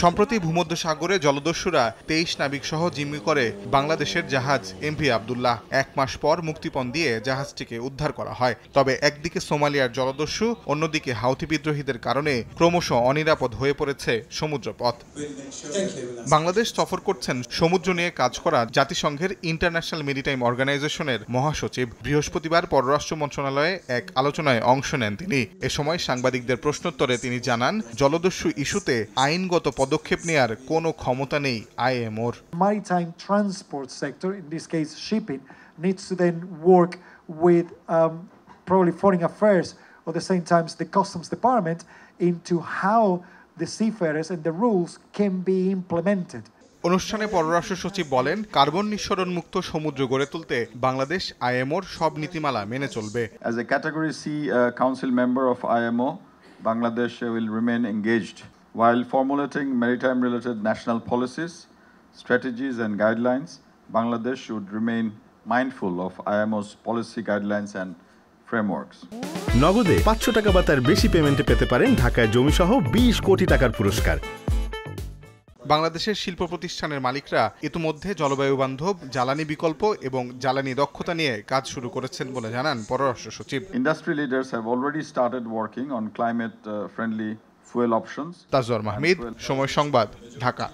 সম্প্রতি ভূমধ্যসাগরে জলদস্যুরা ২৩ নাবিক সহ জিম্মি করে বাংলাদেশের জাহাজ এমভি আবদুল্লাহ। ১ মাস পর মুক্তিপণ দিয়ে জাহাজটিকে উদ্ধার করা হয়। তবে একদিকে সোমালিয়ার জলদস্যু, অন্যদিকে হাউথি বিদ্রোহীদের কারণে ক্রমশ অনিরাপদ হয়ে পড়েছে সমুদ্রপথ। বাংলাদেশ সফর করছেন সমুদ্র নিয়ে কাজ করা জাতিসংঘের ইন্টারন্যাশনাল মেরিটাইম অর্গানাইজেশনের মহাসচিব। বৃহস্পতিবার পররাষ্ট্র মন্ত্রণালয়ে এক আলোচনায় অংশ নেন তিনি। এ সময় সাংবাদিকদের প্রশ্নোত্তরে তিনি জানান, জলদস্যু ইস্যুতে আইনগত পদক্ষেপ নেয়ার কোনো ক্ষমতা নেই আইএমওর। Maritime transport sector, in this case shipping, needs to then work with probably foreign affairs or at the same time the customs department into how the seafarers and the rules can be implemented. অনুষ্ঠানে পররাষ্ট্র সচিব বলেন, carbon নিঃসরণ মুক্ত সমুদ্র গড়ে তুলতে বাংলাদেশ আইএমওর সব নীতিমালা মেনে চলবে। As a category C council member of IMO, Bangladesh will remain engaged while formulating maritime related national policies, strategies and guidelines. Bangladesh should remain mindful of IMO's policy guidelines and frameworks. নগদে 500 টাকা বা তার বেশি পেমেন্টে পেতে পারেন ঢাকায় জমিসহ 20 কোটি টাকার পুরস্কার। বাংলাদেশের শিল্প প্রতিষ্ঠানের মালিকরা ইতিমধ্যে জলবায়ু বান্ধব জ্বালানি বিকল্প এবং জ্বালানি দক্ষতা নিয়ে কাজ শুরু করেছেন বলে জানান পররাষ্ট্র সচিব। Industry leaders have already started working on climate friendly fuel options. Tajwar Mahmud, সময় সংবাদ, ঢাকা।